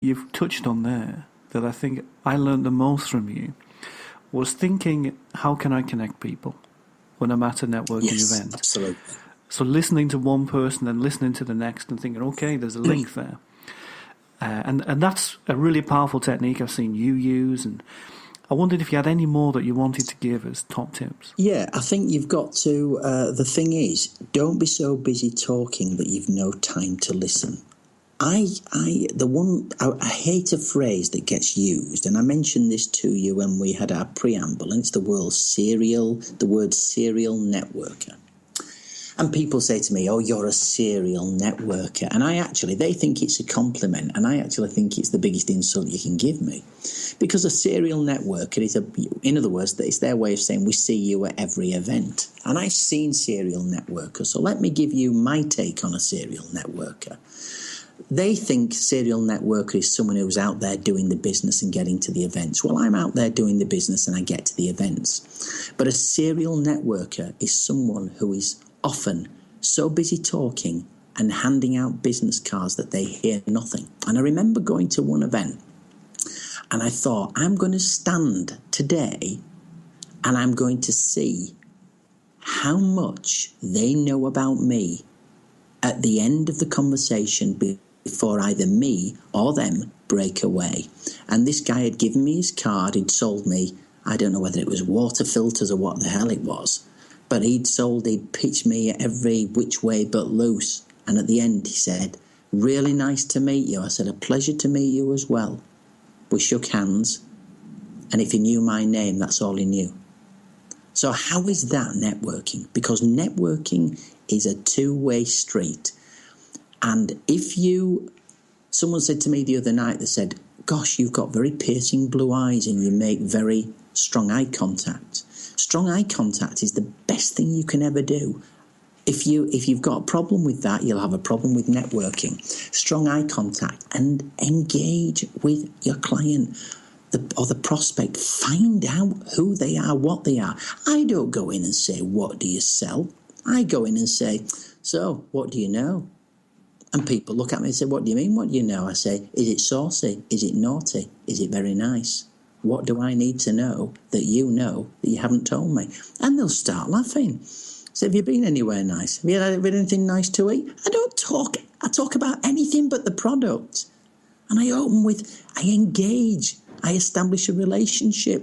you've touched on there that I think I learned the most from you was thinking, how can I connect people when I'm at a networking event? Absolutely. So listening to one person and listening to the next and thinking, okay, there's a link there. And that's a really powerful technique I've seen you use. And I wondered if you had any more that you wanted to give as top tips. Yeah, I think you've got to, the thing is, don't be so busy talking that you've no time to listen. I hate a phrase that gets used, and I mentioned this to you when we had our preamble, and it's the word serial networker. And people say to me, oh, you're a serial networker. And they think it's a compliment, and I actually think it's the biggest insult you can give me. Because a serial networker is, in other words, it's their way of saying we see you at every event. And I've seen serial networkers, so let me give you my take on a serial networker. They think serial networker is someone who's out there doing the business and getting to the events. Well, I'm out there doing the business and I get to the events. But a serial networker is someone who is often so busy talking and handing out business cards that they hear nothing. And I remember going to one event and I thought, I'm going to stand today and I'm going to see how much they know about me at the end of the conversation before either me or them break away. And this guy had given me his card, he'd sold me, I don't know whether it was water filters or what the hell it was, but he'd pitched me every which way but loose. And at the end he said, really nice to meet you. I said, a pleasure to meet you as well. We shook hands, and if he knew my name, that's all he knew. So how is that networking? Because networking is a two-way street. And someone said to me the other night, they said, gosh, you've got very piercing blue eyes and you make very strong eye contact. Strong eye contact is the best thing you can ever do. If you've got a problem with that, you'll have a problem with networking. Strong eye contact and engage with your client or the prospect. Find out who they are, what they are. I don't go in and say, what do you sell? I go in and say, so, what do you know? And people look at me and say, what do you mean, what do you know? I say, is it saucy? Is it naughty? Is it very nice? What do I need to know that you haven't told me? And they'll start laughing. So have you been anywhere nice? Have you had anything nice to eat? I talk about anything but the product. And I engage. I establish a relationship.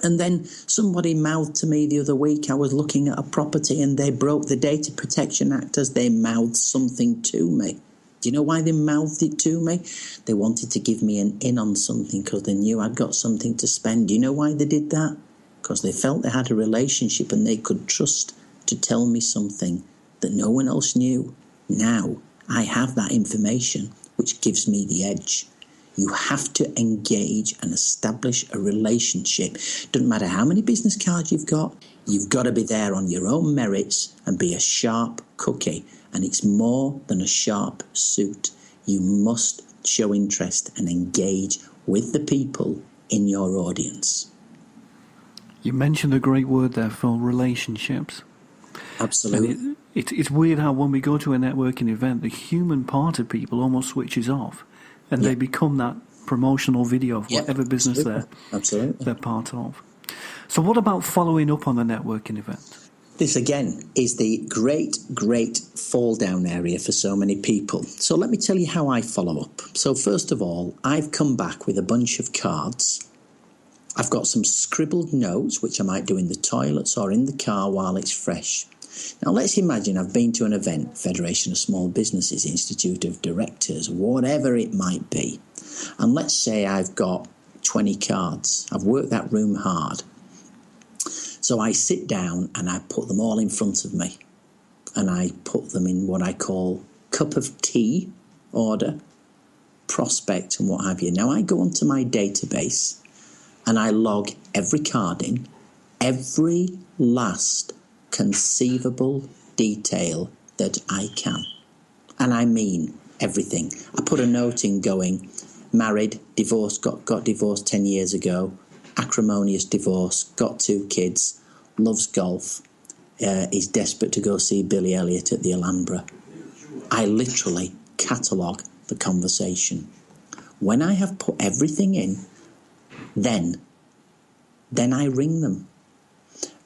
And then somebody mouthed to me the other week, I was looking at a property and they broke the Data Protection Act as they mouthed something to me. Do you know why they mouthed it to me? They wanted to give me an in on something because they knew I'd got something to spend. Do you know why they did that? Because they felt they had a relationship and they could trust to tell me something that no one else knew. Now I have that information, which gives me the edge. You have to engage and establish a relationship. Doesn't matter how many business cards you've got to be there on your own merits and be a sharp cookie. And it's more than a sharp suit. You must show interest and engage with the people in your audience. You mentioned a great word there, Phil, relationships. Absolutely. It's weird how when we go to a networking event, the human part of people almost switches off. And they become that promotional video of whatever business they're part of. So what about following up on the networking event? This, again, is the great fall-down area for so many people. So let me tell you how I follow up. So first of all, I've come back with a bunch of cards. I've got some scribbled notes, which I might do in the toilets or in the car while it's fresh. Now, let's imagine I've been to an event, Federation of Small Businesses, Institute of Directors, whatever it might be. And let's say I've got 20 cards. I've worked that room hard. So I sit down and I put them all in front of me. And I put them in what I call cup of tea order, prospect and what have you. Now I go onto my database and I log every card in, every last conceivable detail that I can. And I mean everything. I put a note in going, married, divorced, got divorced 10 years ago, acrimonious divorce, got 2 kids, loves golf, is desperate to go see Billy Elliot at the Alhambra. I literally catalogue the conversation. When I have put everything in, then I ring them.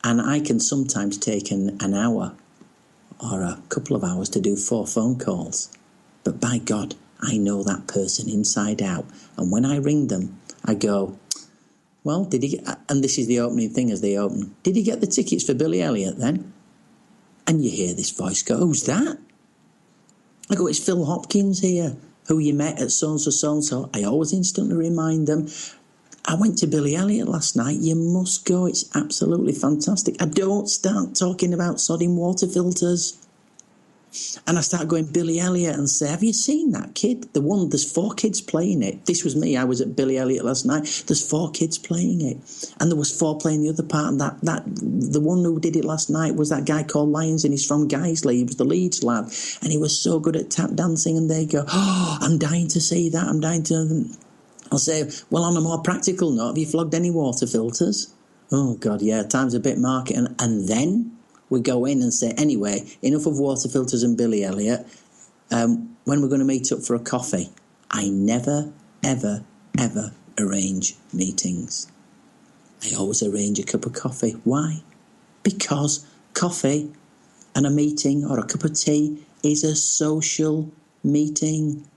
And I can sometimes take an hour or a couple of hours to do 4 phone calls. But by God, I know that person inside out. And when I ring them, I go, well, did he get, and this is the opening thing as they open, did he get the tickets for Billy Elliot then? And you hear this voice go, who's that? I go, it's Phil Hopkins here, who you met at so-and-so, so-and-so. I always instantly remind them, I went to Billy Elliot last night. You must go. It's absolutely fantastic. I don't start talking about sodding water filters. And I start going, Billy Elliot, and say, have you seen that kid? The one, there's 4 kids playing it. This was me. I was at Billy Elliot last night. There's 4 kids playing it. And there was 4 playing the other part. And the one who did it last night was that guy called Lyons, and he's from Guiseley. He was the Leeds lad. And he was so good at tap dancing. And they go, oh, I'm dying to see that. I'm dying to... I'll say, well, on a more practical note, have you flogged any water filters? Oh, God, yeah, time's a bit market. And then we go in and say, anyway, enough of water filters and Billy Elliot. When we're going to meet up for a coffee, I never, ever, ever arrange meetings. I always arrange a cup of coffee. Why? Because coffee and a meeting or a cup of tea is a social meeting.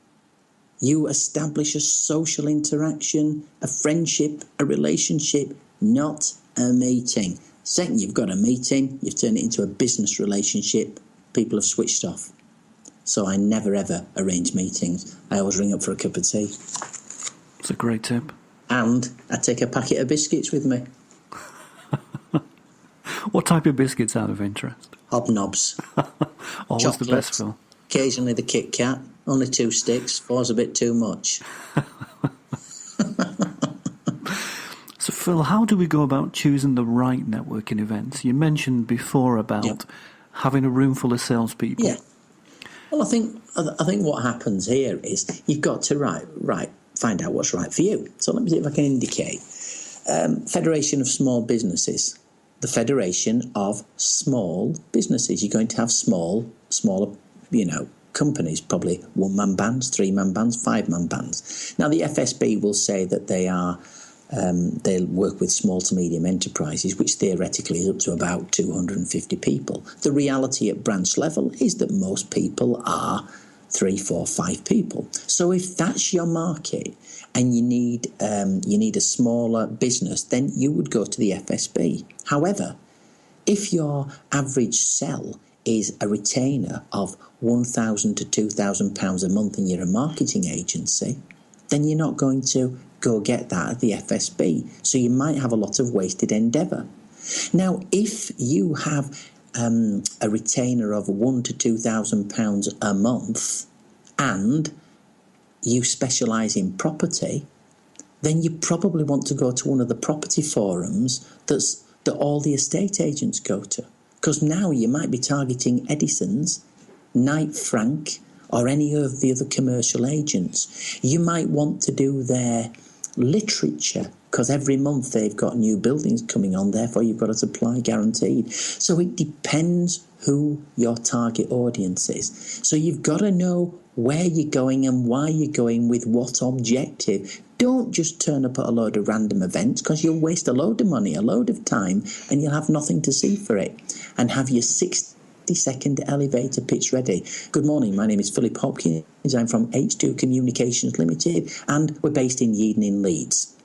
You establish a social interaction, a friendship, a relationship, not a meeting. Second, you've got a meeting, you've turned it into a business relationship, people have switched off. So I never ever arrange meetings. I always ring up for a cup of tea. It's a great tip. And I take a packet of biscuits with me. What type of biscuits out of interest? Hobnobs. Always Chocolate. The best, Phil. Occasionally the Kit Kat. Only 2 sticks. 4's a bit too much. So, Phil, how do we go about choosing the right networking events? You mentioned before about having a room full of salespeople. Yeah. Well, I think what happens here is you've got to find out what's right for you. So let me see if I can indicate. Federation of Small Businesses. The Federation of Small Businesses. You're going to have smaller, companies, probably 1-man bands, 3-man bands, 5-man bands. Now, the FSB will say that they'll work with small to medium enterprises, which theoretically is up to about 250 people. The reality at branch level is that most people are 3, 4, 5 people. So if that's your market and you need a smaller business, then you would go to the FSB. However, if your average sell is a retainer of £1,000 to £2,000 a month and you're a marketing agency, then you're not going to go get that at the FSB. So you might have a lot of wasted endeavour. Now, if you have a retainer of £1,000 to £2,000 a month and you specialise in property, then you probably want to go to one of the property forums that all the estate agents go to. Because now you might be targeting Edison's, Knight Frank, or any of the other commercial agents. You might want to do their literature, because every month they've got new buildings coming on, therefore you've got a supply guaranteed. So it depends who your target audience is. So you've got to know where you're going and why you're going with what objective. Don't just turn up at a load of random events, because you'll waste a load of money, a load of time, and you'll have nothing to see for it. And have your 60-second elevator pitch ready. Good morning, my name is Phil Hopkins. I'm from H2 Communications Limited, and we're based in Yeadon in Leeds.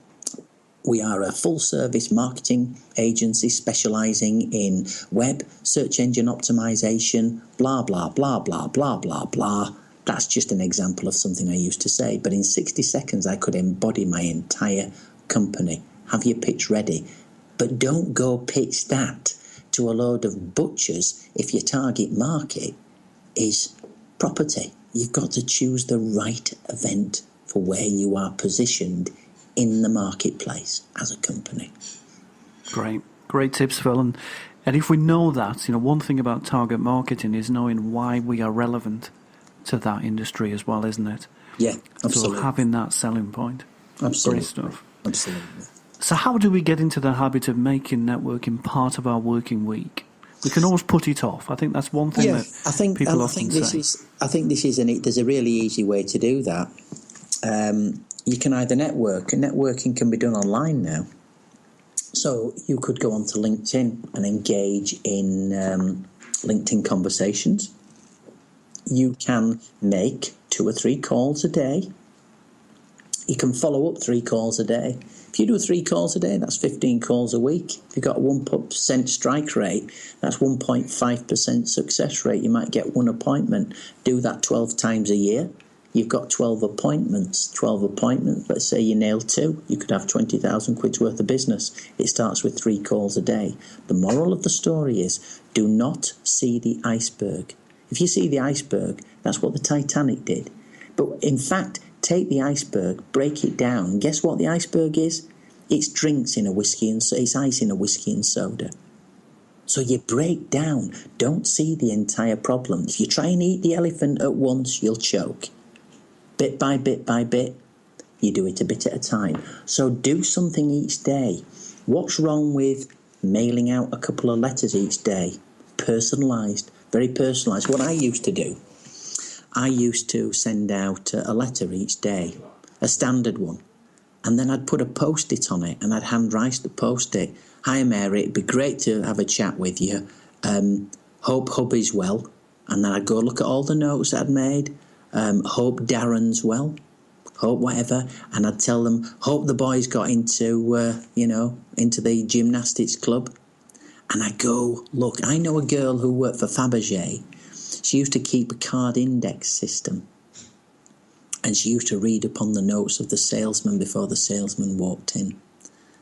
We are a full-service marketing agency specialising in web, search engine optimization, blah, blah, blah, blah, blah, blah, blah. That's just an example of something I used to say. But in 60 seconds, I could embody my entire company. Have your pitch ready. But don't go pitch that to a load of butchers if your target market is property. You've got to choose the right event for where you are positioned in the marketplace as a company. Great tips, Phil. And if we know that, one thing about target marketing is knowing why we are relevant to that industry as well, isn't it? Yeah, absolutely. So having that selling point. Absolutely. Great stuff. Absolutely. So how do we get into the habit of making networking part of our working week? We can always put it off. I think that's one thing people often say. I think this is there's a really easy way to do that. you can either network, and networking can be done online now. So you could go onto LinkedIn and engage in LinkedIn conversations. You can make 2 or 3 calls a day. You can follow up 3 calls a day. If you do 3 calls a day, that's 15 calls a week. If you've got a 1% strike rate, that's 1.5% success rate. You might get 1 appointment. Do that 12 times a year. You've got 12 appointments. 12 appointments, let's say you nail 2. You could have 20,000 quid's worth of business. It starts with 3 calls a day. The moral of the story is, do not see the iceberg. If you see the iceberg, that's what the Titanic did. But in fact, take the iceberg, break it down, and guess what the iceberg is? It's drinks in a whiskey and it's ice in a whiskey and soda. So you break down. Don't see the entire problem. If you try and eat the elephant at once, you'll choke. Bit by bit by bit, you do it a bit at a time. So do something each day. What's wrong with mailing out a couple of letters each day? Personalised, very personalised. What I used to do, I used to send out a letter each day, a standard one, and then I'd put a post-it on it and I'd handwrite the post-it. Hi Mary, it'd be great to have a chat with you. Hope hubby's well. And then I'd go look at all the notes that I'd made. Hope Darren's well. Hope whatever. And I'd tell them, hope the boys got into the gymnastics club. And I go, look, I know a girl who worked for Fabergé. She used to keep a card index system. And she used to read upon the notes of the salesman before the salesman walked in.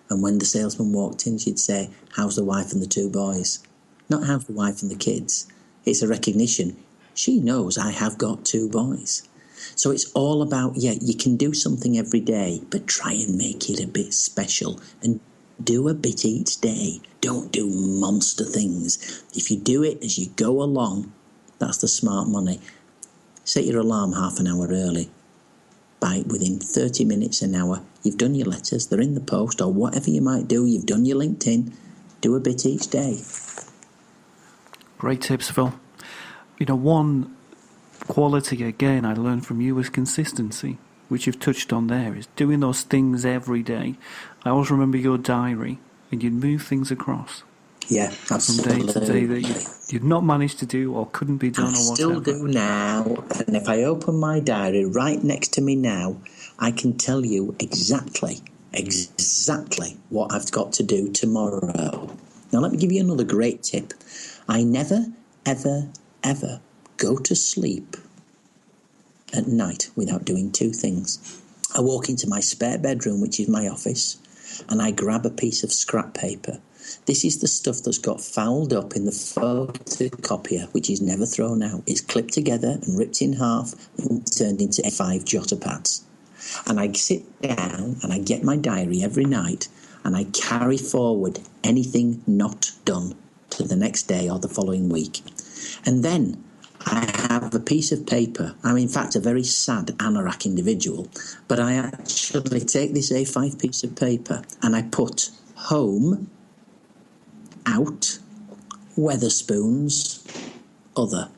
And when the salesman walked in, she'd say, how's the wife and the 2 boys? Not how's the wife and the kids. It's a recognition. She knows I have got 2 boys. So it's all about, you can do something every day, but try and make it a bit special and do a bit each day. Don't do monster things. If you do it as you go along, that's the smart money. Set your alarm half an hour early. By within 30 minutes, an hour, you've done your letters, they're in the post, or whatever you might do, you've done your LinkedIn. Do a bit each day. Great tips, Phil. One quality, again, I learned from you is consistency, which you've touched on there, is doing those things every day. I always remember your diary, and you'd move things across. Yeah, absolutely. From day to day that you'd not managed to do or couldn't be done or whatever. I still do now, and if I open my diary right next to me now, I can tell you exactly what I've got to do tomorrow. Now, let me give you another great tip. I never, ever, ever go to sleep at night without doing 2 things. I walk into my spare bedroom, which is my office, and I grab a piece of scrap paper. This is the stuff that's got fouled up in the photocopier, which is never thrown out. It's clipped together and ripped in half and turned into 5 jotter pads. And I sit down and I get my diary every night and I carry forward anything not done to the next day or the following week. And then I have a piece of paper. I'm in fact a very sad anorak individual, but I actually take this A5 piece of paper and I put home, out, Weatherspoons, other.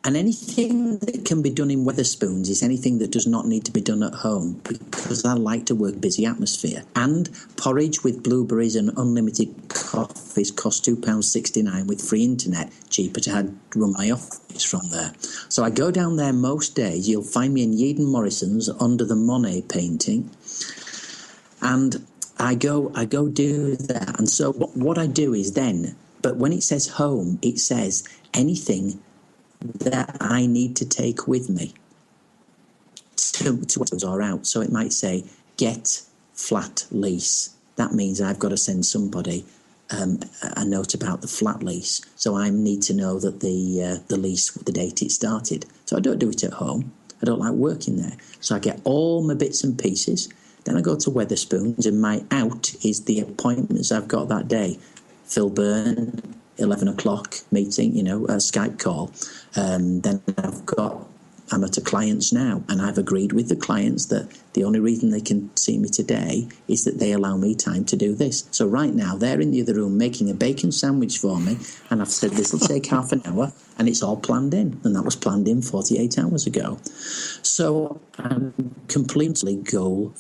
And anything that can be done in Weatherspoons is anything that does not need to be done at home, because I like to work busy atmosphere. And porridge with blueberries and unlimited coffees cost £2.69 with free internet, cheaper to run my office from there. So I go down there most days. You'll find me in Yeadon Morrison's under the Monet painting. And I go do that. And so what I do is then, but when it says home, it says anything that I need to take with me to or out. So it might say, get flat lease. That means I've got to send somebody a note about the flat lease. So I need to know that the lease, the date it started. So I don't do it at home. I don't like working there. So I get all my bits and pieces. Then I go to Weatherspoons, and my out is the appointments I've got that day. Phil Byrne, 11 o'clock meeting, a Skype call. Then I've got I'm at a client's now, and I've agreed with the clients that the only reason they can see me today is that they allow me time to do this. So right now, they're in the other room making a bacon sandwich for me, and I've said this will take half an hour, and it's all planned in, and that was planned in 48 hours ago. So I'm completely goal